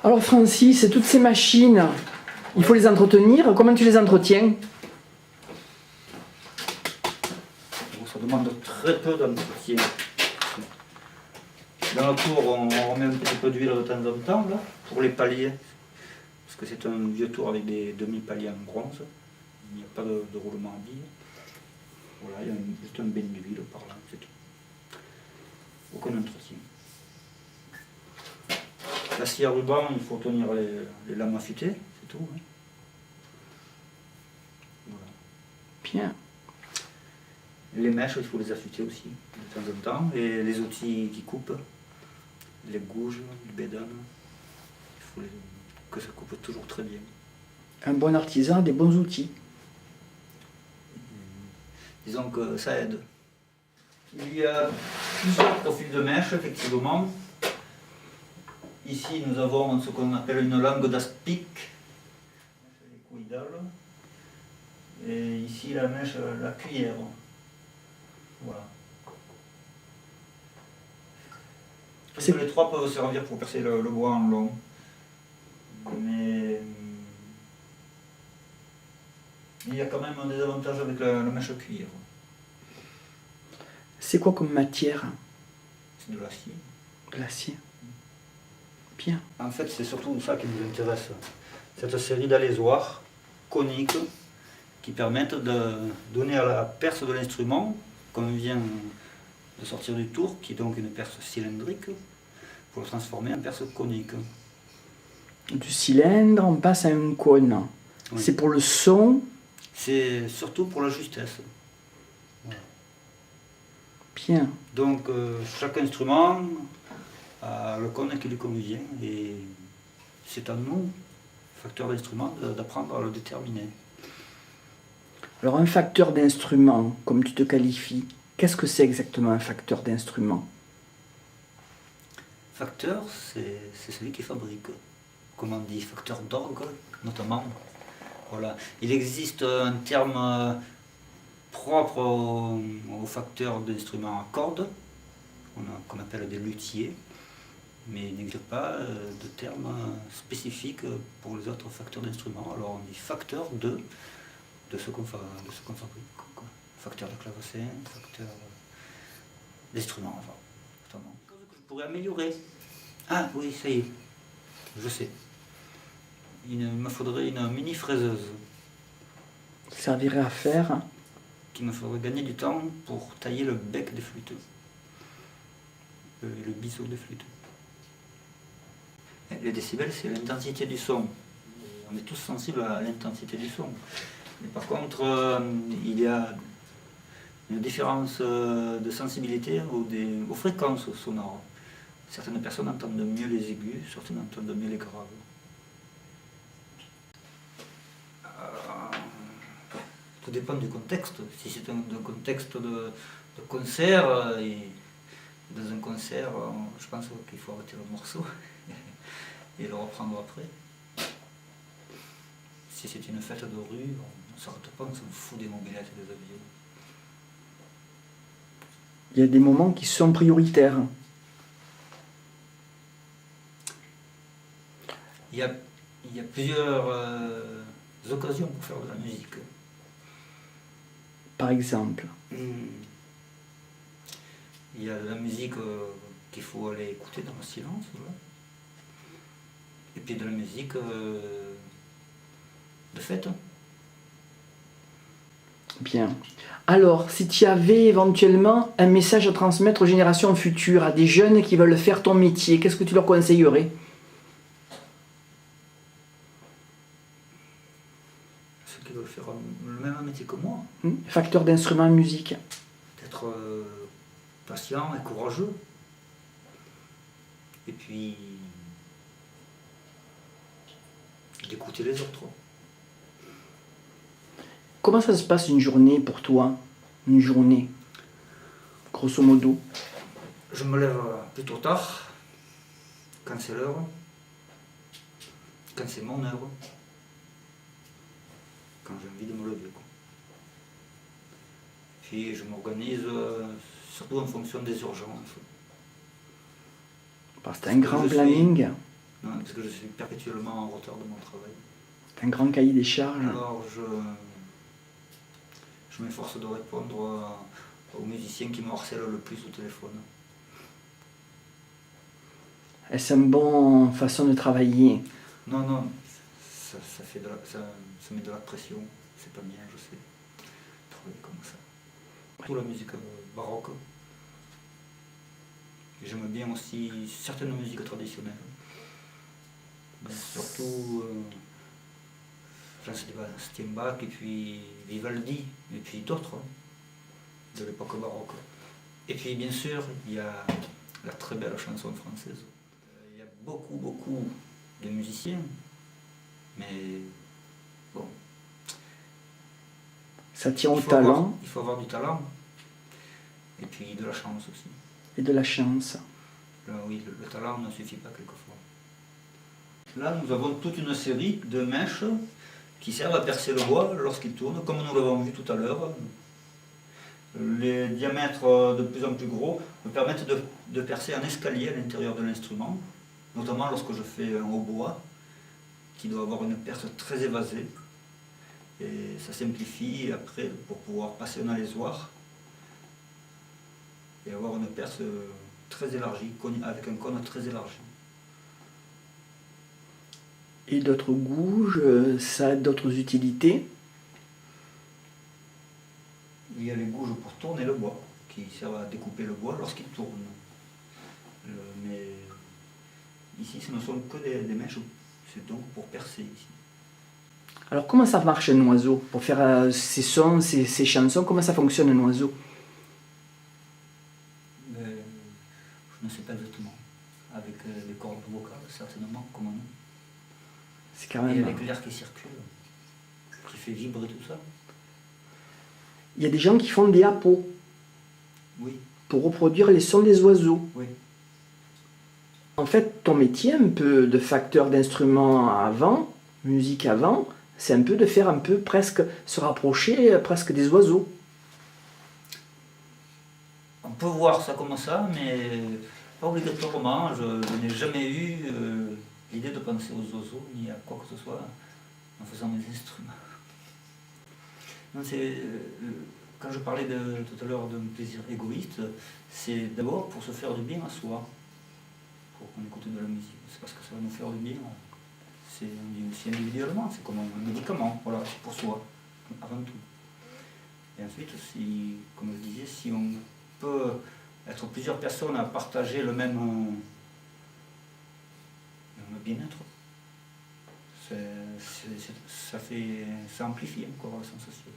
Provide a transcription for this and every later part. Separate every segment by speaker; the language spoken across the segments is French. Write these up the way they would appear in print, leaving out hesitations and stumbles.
Speaker 1: Alors Francis, toutes ces machines, il faut les entretenir. Comment tu les entretiens?
Speaker 2: Ça demande très peu d'entretien. Dans la tour, on remet un petit peu d'huile de temps en temps là, pour les paliers. Parce que c'est un vieux tour avec des demi-paliers en bronze. Il n'y a pas de roulement à billes. Voilà, il y a juste un bain d'huile par là, c'est tout. Aucun entretien. La scie à ruban, il faut tenir les lames affûtées, c'est tout. Hein. Voilà.
Speaker 1: Bien.
Speaker 2: Les mèches, il faut les affûter aussi, de temps en temps. Et les outils qui coupent, les gouges, le bédane, il faut que ça coupe toujours très bien.
Speaker 1: Un bon artisan a des bons outils.
Speaker 2: Disons que ça aide. Il y a plusieurs profils de mèches, effectivement. Ici, nous avons ce qu'on appelle une langue d'aspic, hélicoïdale. Et ici, la mèche, la cuillère. Voilà. Les trois peuvent servir pour percer le bois en long. Mais il y a quand même un désavantage avec la mèche cuillère.
Speaker 1: C'est quoi comme matière?
Speaker 2: C'est de l'acier.
Speaker 1: De l'acier. Bien.
Speaker 2: En fait, c'est surtout ça qui nous intéresse. Cette série d'alésoirs coniques qui permettent de donner à la perce de l'instrument, comme vient de sortir du tour, qui est donc une perce cylindrique, pour le transformer en perce conique.
Speaker 1: Du cylindre, on passe à un cône. Oui. C'est pour le son.
Speaker 2: C'est surtout pour la justesse. Voilà.
Speaker 1: Bien.
Speaker 2: Donc chaque instrument a le cône qui lui convient et c'est à nous, facteurs d'instrument, d'apprendre à le déterminer.
Speaker 1: Alors un facteur d'instrument, comme tu te qualifies, qu'est-ce que c'est exactement un facteur d'instrument?
Speaker 2: Facteur, c'est celui qui fabrique. Comme on dit, facteur d'orgue, notamment. Voilà. Il existe un terme propre aux facteurs d'instruments à cordes, qu'on appelle des luthiers, mais il n'existe pas de terme spécifique pour les autres facteurs d'instruments. Alors on dit facteur de ce qu'on fabrique. Facteur de clavecin, facteur d'instrument. Enfin, que je pourrais améliorer. Ah oui, ça y est, je sais. Il me faudrait une mini fraiseuse.
Speaker 1: Ça servirait à faire?
Speaker 2: Qui me ferait gagner du temps pour tailler le bec des flûtes. Le biseau des flûtes. Les décibels, c'est l'intensité du son. On est tous sensibles à l'intensité du son. Mais par contre, il y a une différence de sensibilité aux fréquences sonores. Certaines personnes entendent mieux les aigus, certaines entendent mieux les graves. Tout dépend du contexte. Si c'est un contexte de concert, et dans un concert, je pense qu'il faut arrêter le morceau et le reprendre après. Si c'est une fête de rue, on ne s'arrête pas, on s'en fout des mobilettes et des avions.
Speaker 1: Il y a des moments qui sont prioritaires.
Speaker 2: Il y a plusieurs occasions pour faire de la musique.
Speaker 1: Par exemple?
Speaker 2: Il y a de la musique qu'il faut aller écouter dans le silence. Voilà. Et puis de la musique de fête.
Speaker 1: Bien. Alors, si tu avais éventuellement un message à transmettre aux générations futures, à des jeunes qui veulent faire ton métier, qu'est-ce que tu leur conseillerais?
Speaker 2: Ceux qui veulent faire le même métier que moi.
Speaker 1: Facteur d'instrument musique.
Speaker 2: D'être patient et courageux. Et puis d'écouter les autres.
Speaker 1: Comment ça se passe une journée pour toi? Une journée, grosso modo?
Speaker 2: Je me lève plutôt tard, quand c'est l'heure, quand c'est mon heure, quand j'ai envie de me lever. Puis je m'organise surtout en fonction des urgences.
Speaker 1: Parce que tu as un grand planning.
Speaker 2: Non, parce que je suis perpétuellement en retard de mon travail.
Speaker 1: Un grand cahier des charges.
Speaker 2: Alors je m'efforce de répondre aux musiciens qui me harcèlent le plus au téléphone.
Speaker 1: Est-ce une bonne façon de travailler?
Speaker 2: Non, non, ça met de la pression. C'est pas bien, je sais. Travailler comme ça. Pour la musique baroque. J'aime bien aussi certaines musiques traditionnelles. Mais surtout Jean-Sébastien Bach et puis Vivaldi et puis d'autres de l'époque baroque. Et puis bien sûr, il y a la très belle chanson française. Il y a beaucoup de musiciens, mais bon.
Speaker 1: Ça tient au talent.
Speaker 2: Il faut avoir du talent et puis de la chance aussi.
Speaker 1: Et de la chance.
Speaker 2: Oui, le talent ne suffit pas quelquefois. Là, nous avons toute une série de mèches qui servent à percer le bois lorsqu'il tourne, comme nous l'avons vu tout à l'heure. Les diamètres de plus en plus gros me permettent de percer un escalier à l'intérieur de l'instrument, notamment lorsque je fais un hautbois, qui doit avoir une perce très évasée. Et ça simplifie après pour pouvoir passer un alésoir et avoir une perce très élargie, avec un cône très élargi.
Speaker 1: Et d'autres gouges, ça a d'autres utilités?
Speaker 2: Il y a les gouges pour tourner le bois, qui servent à découper le bois lorsqu'il tourne. Mais ici, ce ne sont que des mèches, c'est donc pour percer ici. Alors
Speaker 1: comment ça marche un oiseau? Pour faire ces sons, ces chansons, comment ça fonctionne un oiseau?
Speaker 2: Je ne sais pas exactement. Avec les cordes vocales, certainement, comme nous.
Speaker 1: C'est quand même...
Speaker 2: Et avec l'air qui circule, qui fait vibrer tout ça.
Speaker 1: Il y a des gens qui font des appos.
Speaker 2: Oui.
Speaker 1: Pour reproduire les sons des oiseaux.
Speaker 2: Oui.
Speaker 1: En fait, ton métier, un peu de facteur d'instruments avant, musique avant, c'est un peu de faire un peu presque, se rapprocher presque des oiseaux.
Speaker 2: On peut voir ça comme ça, mais pas obligatoirement. Je n'ai jamais eu l'idée de penser aux oiseaux, ni à quoi que ce soit, en faisant mes instruments. Non, quand je parlais tout à l'heure d'un plaisir égoïste, c'est d'abord pour se faire du bien à soi, pour qu'on écoute de la musique. C'est parce que ça va nous faire du bien. C'est individuellement, c'est comme un médicament, voilà, c'est pour soi, avant tout. Et ensuite, comme je disais, si on peut être plusieurs personnes à partager le même bien-être, ça amplifie encore la sensation.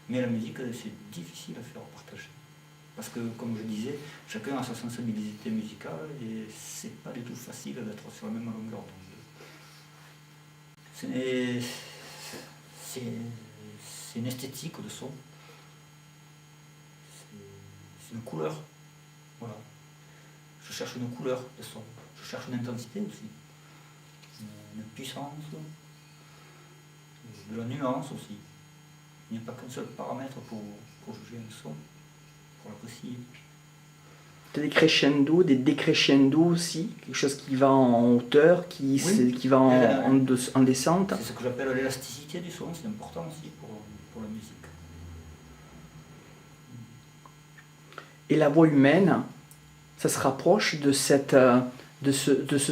Speaker 2: Mais la musique, c'est difficile à faire partager. Parce que, comme je disais, chacun a sa sensibilité musicale et c'est pas du tout facile d'être sur la même longueur d'onde. C'est une esthétique de son. C'est une couleur. Voilà. Je cherche une couleur de son. Je cherche une intensité aussi. Une puissance. De la nuance aussi. Il n'y a pas qu'un seul paramètre pour juger un son, pour l'apprécier.
Speaker 1: Tu as des crescendo, des décrescendo aussi, quelque chose qui va en hauteur, qui va en descente.
Speaker 2: C'est ce que j'appelle l'élasticité du son, c'est important aussi pour la musique.
Speaker 1: Et la voix humaine, ça se rapproche de ce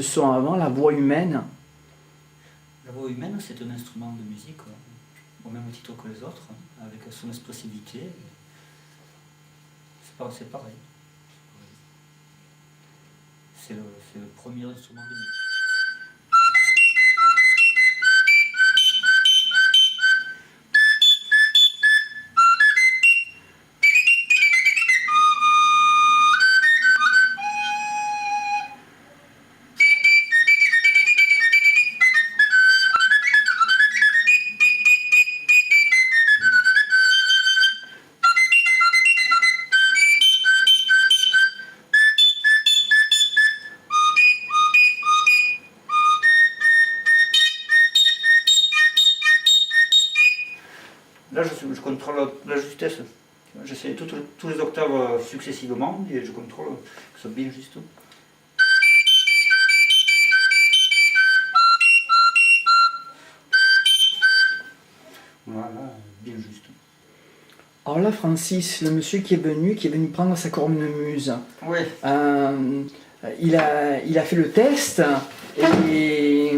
Speaker 1: son avant, la voix humaine.
Speaker 2: La voix humaine, c'est un instrument de musique, au même titre que les autres, avec son expressivité. C'est pareil. C'est le premier instrument de musique. Là, je contrôle la justesse. J'essaie tous les octaves successivement et je contrôle que ce soit bien juste.
Speaker 1: là, Francis, le monsieur qui est venu prendre sa cornemuse,
Speaker 2: Oui.
Speaker 1: il a fait le test et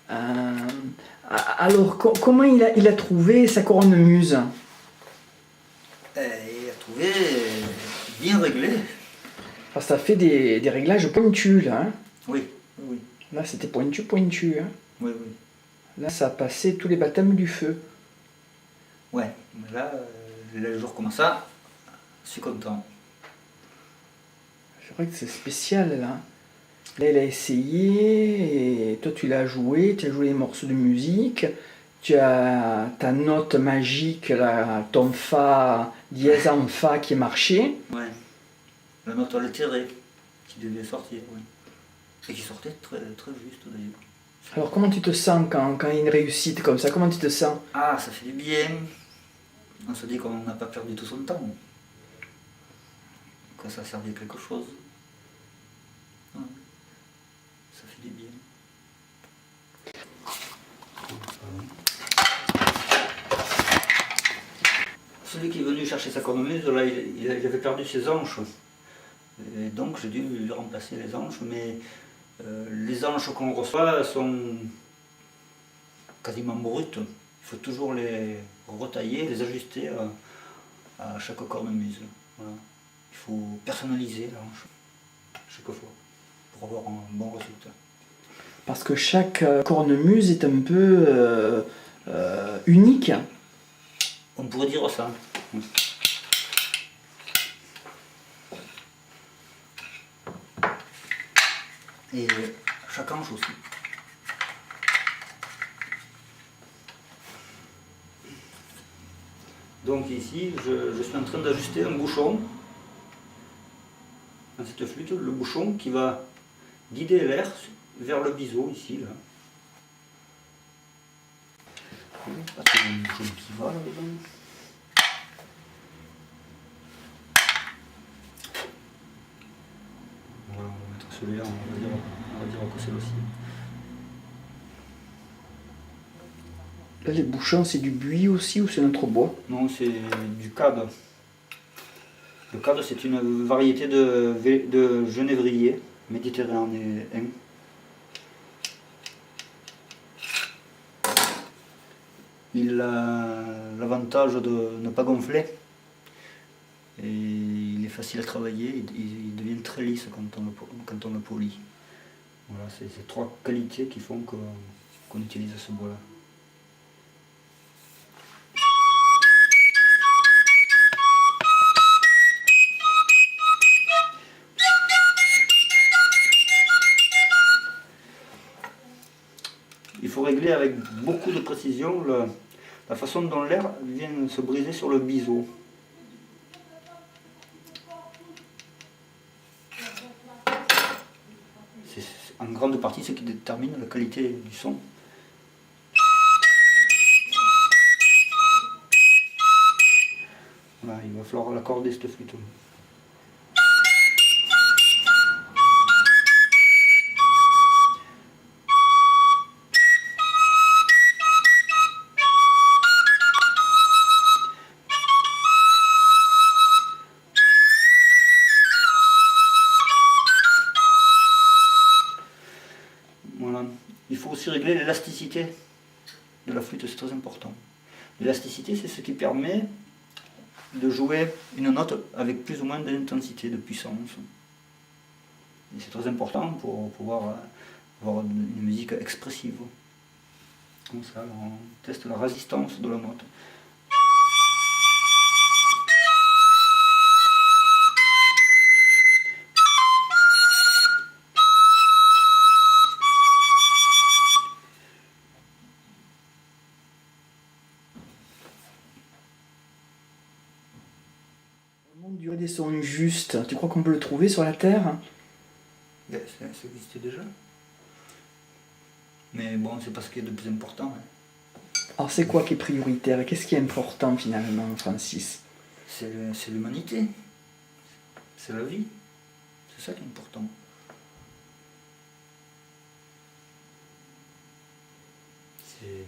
Speaker 1: alors comment il a trouvé sa cornemuse?
Speaker 2: Il a trouvé bien réglé.
Speaker 1: Parce que ça fait des réglages pointus là. Hein.
Speaker 2: Oui, oui,
Speaker 1: Là c'était pointu. Hein.
Speaker 2: oui, oui.
Speaker 1: Là ça a passé tous les baptêmes du feu.
Speaker 2: Ouais, mais là, le jour comme ça, je suis content.
Speaker 1: C'est vrai que c'est spécial là. Là il a essayé, et toi tu l'as joué, tu as joué les morceaux de musique, tu as ta note magique, là, ton Fa, dièse en Fa qui est marché.
Speaker 2: Ouais. La note altérée qui devait sortir, oui. Et qui sortait très, très juste d'ailleurs.
Speaker 1: Alors comment tu te sens quand il y a une réussite comme ça? Comment tu te sens?
Speaker 2: Ah, ça fait du bien. On se dit qu'on n'a pas perdu tout son temps. Que ça servait à quelque chose. Ouais. Ça fait du bien. Celui qui est venu chercher sa cornemuse, là, il avait perdu ses anches. Et donc j'ai dû lui remplacer les anches, mais les anches qu'on reçoit sont quasiment brutes. Il faut toujours les retailler, les ajuster à chaque cornemuse. Voilà. Il faut personnaliser l'anche chaque fois pour avoir un bon résultat.
Speaker 1: Parce que chaque cornemuse est un peu unique.
Speaker 2: On pourrait dire ça. Oui. Et chaque ange aussi. Donc ici, je suis en train d'ajuster un bouchon dans cette flûte, le bouchon qui va guider l'air vers le biseau ici. Là. Parce qu'il y a un bouchon qui va là-dedans. Voilà, on va mettre celui-là, on va dire que c'est le sien.
Speaker 1: Là les bouchons c'est du buis aussi ou c'est notre bois?
Speaker 2: Non, c'est du cade. Le cade, c'est une variété de genévrier méditerranéen. Il a l'avantage de ne pas gonfler et il est facile à travailler, il devient très lisse quand on le polit. Voilà, c'est ces trois qualités qui font qu'on utilise ce bois-là. Il faut régler avec beaucoup de précision la façon dont l'air vient se briser sur le biseau. C'est en grande partie ce qui détermine la qualité du son. Voilà, il va falloir l'accorder cette flûte. Voilà. Il faut aussi régler l'élasticité de la flûte, c'est très important. L'élasticité, c'est ce qui permet de jouer une note avec plus ou moins d'intensité, de puissance. Et c'est très important pour pouvoir avoir une musique expressive. Comme ça, on teste la résistance de la note.
Speaker 1: Durée des sons justes, tu crois qu'on peut le trouver sur la Terre?
Speaker 2: Ça existait déjà. Mais bon, c'est pas ce qui est de plus important.
Speaker 1: Alors c'est quoi qui est prioritaire et qu'est-ce qui est important finalement, Francis?
Speaker 2: C'est l'humanité. C'est la vie. C'est ça qui est important. C'est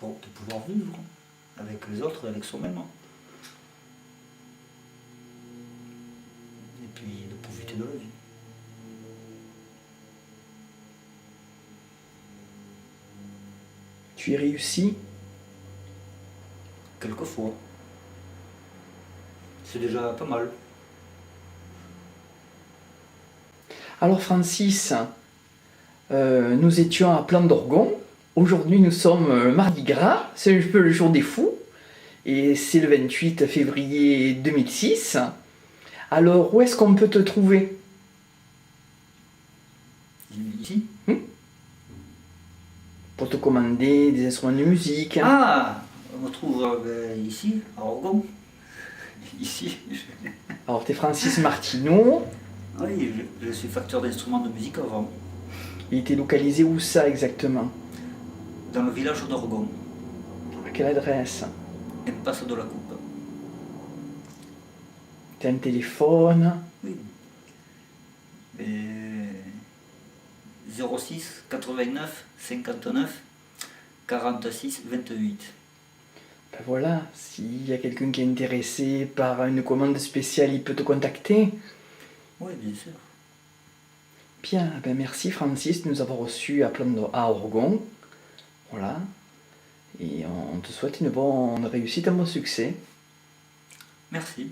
Speaker 2: de pouvoir vivre. avec les autres et avec soi-même. Et puis de profiter de la vie.
Speaker 1: Tu y réussis?
Speaker 2: Quelquefois. C'est déjà pas mal.
Speaker 1: Alors Francis, nous étions à Plan d'Orgon. Aujourd'hui nous sommes mardi gras, c'est un peu le jour des fous. Et c'est le 28 février 2006. Alors où est-ce qu'on peut te trouver?
Speaker 2: Ici.
Speaker 1: Pour te commander des instruments de musique.
Speaker 2: Ah, on me trouve ici, à Orgon. Ici.
Speaker 1: Alors t'es Francis Martineau.
Speaker 2: Oui, je suis facteur d'instruments de musique avant,
Speaker 1: Il était localisé où ça exactement?
Speaker 2: dans le village d'Orgon,
Speaker 1: À quelle adresse?
Speaker 2: impasse de la Coupe.
Speaker 1: T'as un téléphone?
Speaker 2: Oui. Et 06 89 59 46 28.
Speaker 1: Ben voilà, s'il y a quelqu'un qui est intéressé par une commande spéciale, il peut te contacter.
Speaker 2: Oui, bien sûr.
Speaker 1: Bien, ben merci Francis de nous avoir reçus à Orgon. Voilà. Et on te souhaite une bonne réussite, un bon succès.
Speaker 2: Merci.